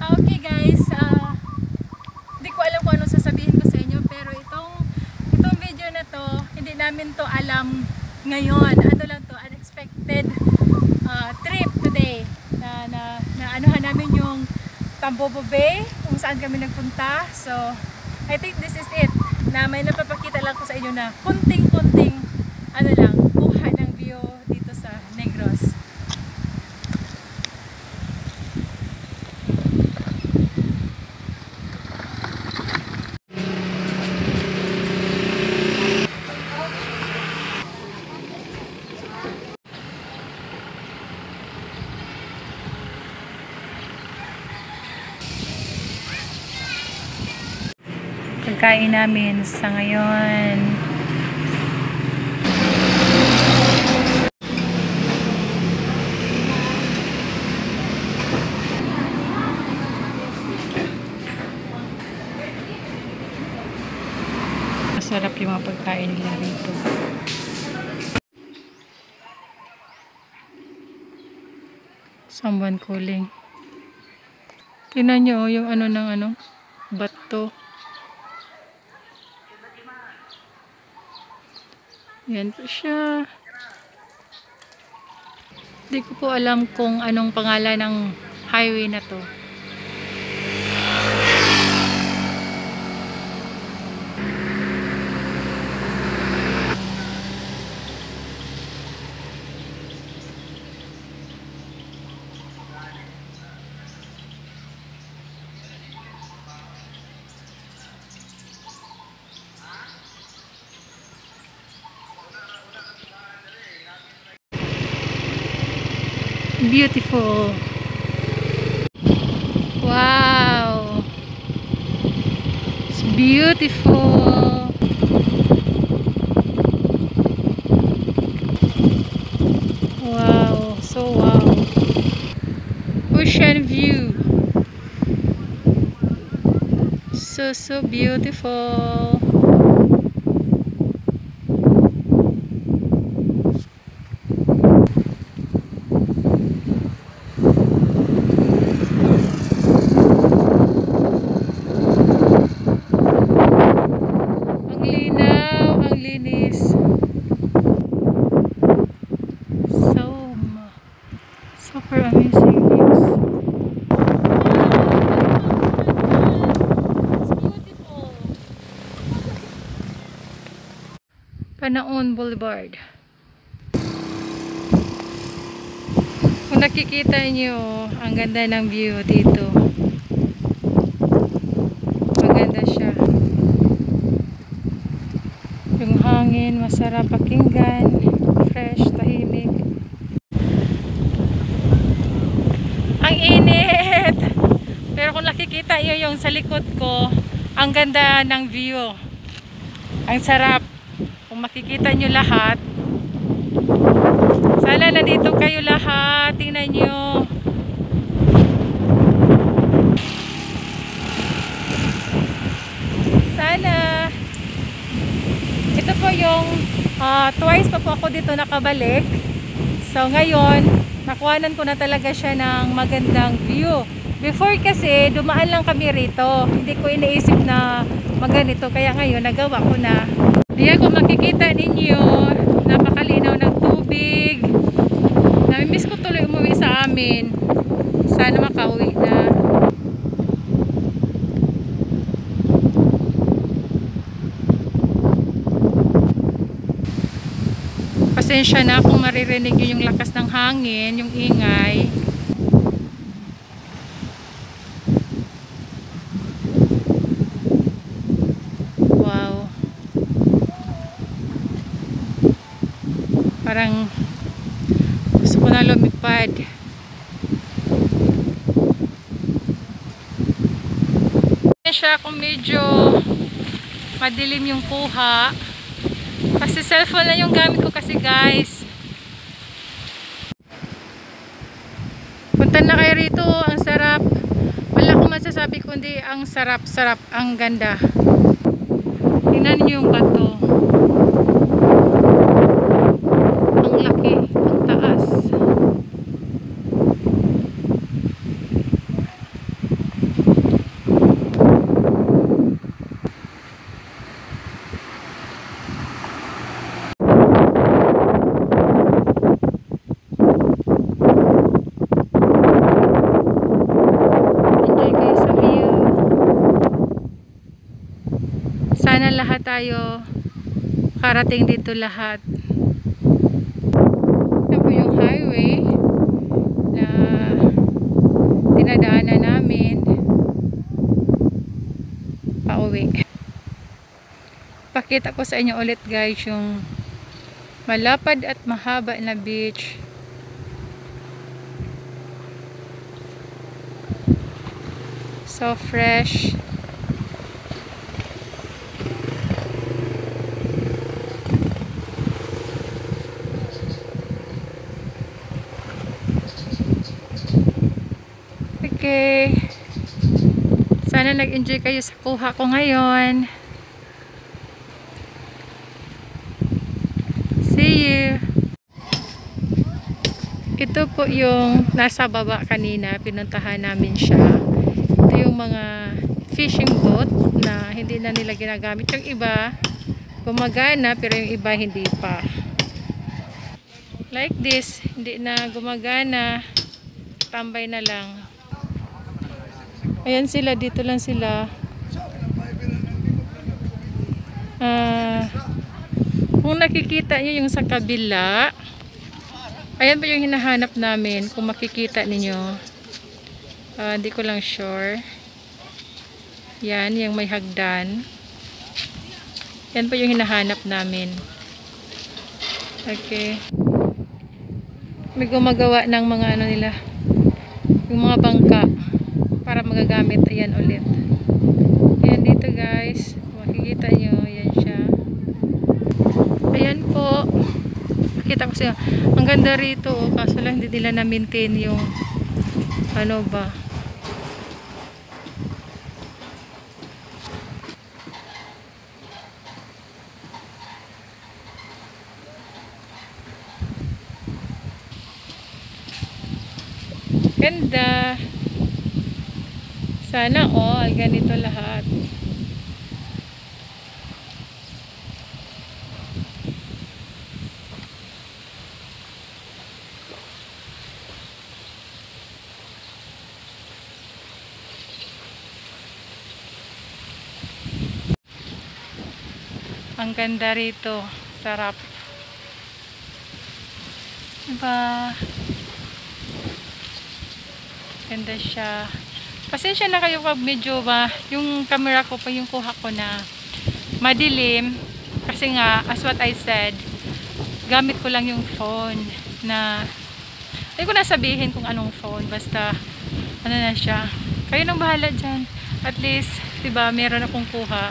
Okay guys, hindi ko alam kung ano sasabihin ko sa inyo, pero itong video na to, hindi namin to alam ngayon. Ano lang to, unexpected trip today na anuhan namin yung Tambobo Bay, kung saan kami nagpunta. So I think this is it, na may napapakita lang ko sa inyo na kunting-kunting ano lang, kuha ng view dito sa Negros. Pagkain namin sa ngayon. Masarap yung mga pagkain nila rito. Someone calling. Tingnan nyo yung ano ng ano, bato. Yan po siya. Hindi ko po alam kung anong pangalan ng highway na to. Beautiful. Wow. It's beautiful. Wow. So wow. Ocean view. So beautiful. Super amazing views. It's beautiful. Panaon Boulevard. Kung nakikita niyo, ang ganda ng view dito. Maganda siya. Yung hangin, masarap pakinggan. Fresh, tahimik. Ang init! Pero kung nakikita nyo yung sa likod ko, ang ganda ng view. Ang sarap. Kung makikita nyo lahat. Sana nandito kayo lahat. Tingnan nyo. Sana. Ito po yung twice pa po ako dito nakabalik. So ngayon, nakuhanan ko na talaga siya ng magandang view. Before kasi, dumaan lang kami rito. Hindi ko iniisip na maganito. Kaya ngayon, nagawa ko na. Diyan kung makikita ninyo, napakalinaw ng tubig. Namimiss ko tuloy umuwi sa amin. Sana makauwi na. Pasensya na kung maririnig yung lakas ng hangin, yung ingay. Wow. Parang gusto ko na lumipad. Pasensya kung medyo madilim yung kuha. Kasi cellphone na yung gamit ko kasi guys. Punta na kayo rito, ang sarap. Wala akong masasabi kundi ang sarap-sarap, ang ganda. Tingnan niyo yung bato. Ang laki, ang taas. lahat tayo karating dito lahat. Yan po yung highway na dinadaanan namin pauwi. Pakita ko sa inyo ulit guys yung malapad at mahaba na beach. So fresh. Okay. Sana nag-enjoy kayo sa kuha ko ngayon. See you. Ito po yung nasa baba kanina, pinuntahan namin siya. Ito yung mga fishing boat na hindi na nila ginagamit. Yung iba gumagana pero yung iba hindi pa. Like this, hindi na gumagana. Tambay na lang. Ayan sila, dito lang sila. Kung nakikita nyo yung sa kabila, ayan ba yung hinahanap namin, kung makikita ninyo. Hindi ko lang sure. Yan, yung may hagdan. Yan pa yung hinahanap namin. Okay. May gumagawa ng mga ano nila, yung mga bangka para magagamit. Ayan ulit. Ayan dito guys, makikita nyo, yan siya. Ayan po, nakita ko siya. Ang ganda rito, kaso lang hindi nila na-maintain yung ano ba. Ganda. Sana all ganito lahat. Ang ganda rito. Sarap. Diba? Ganda siya. Pasensya na kayo pag medyo ba, yung camera ko pa yung kuha ko na madilim. Kasi nga, as what I said, gamit ko lang yung phone na, hindi ko na sabihin kung anong phone. Basta, ano na siya. Kayo nang bahala dyan. At least, diba, meron akong kuha.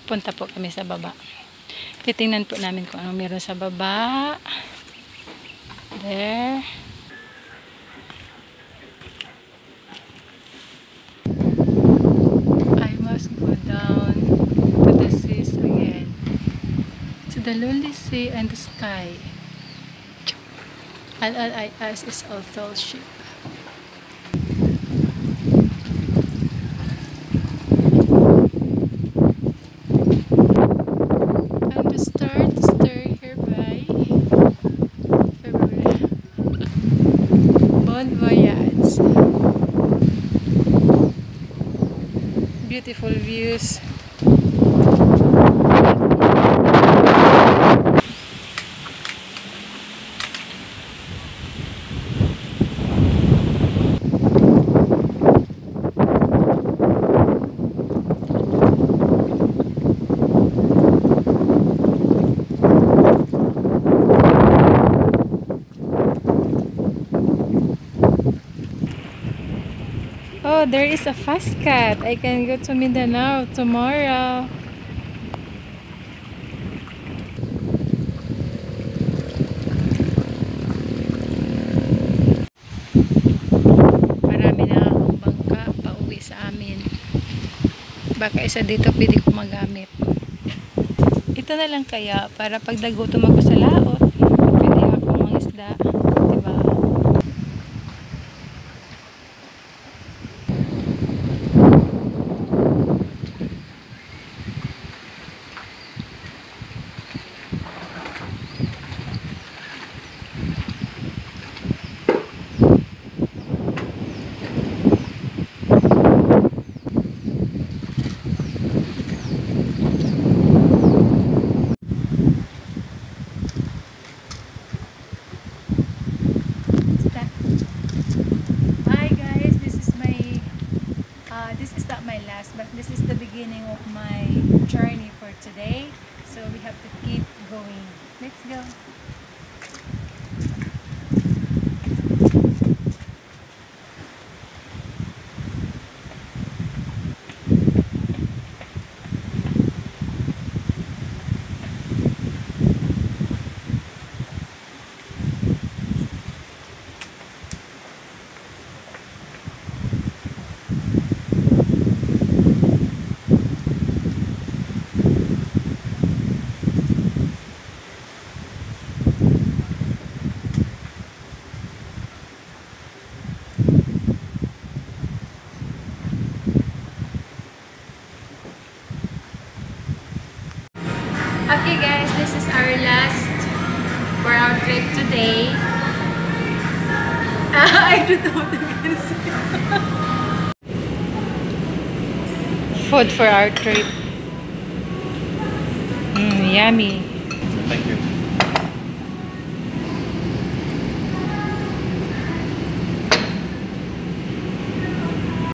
Punta po kami sa baba. Titingnan po namin kung ano meron sa baba. There. I must go down to the seas again. To the lonely sea and the sky. All I ask is a fellowship. And to start beautiful views. Oh, there is a fast cat. I can go to Mindanao tomorrow. Marami na akong bangka pauwi sa amin. Baka isa dito pwede ko magamit. Ito na lang kaya para pag nagutom ako sa laot, pwede akong mangisda. Diba? Hi guys, this is not my last, but this is the beginning of my journey for today. So we have to keep going. Let's go. Okay guys, this is our last for our trip today. I don't know what I'm gonna say. Food for our trip. Yummy. Thank you.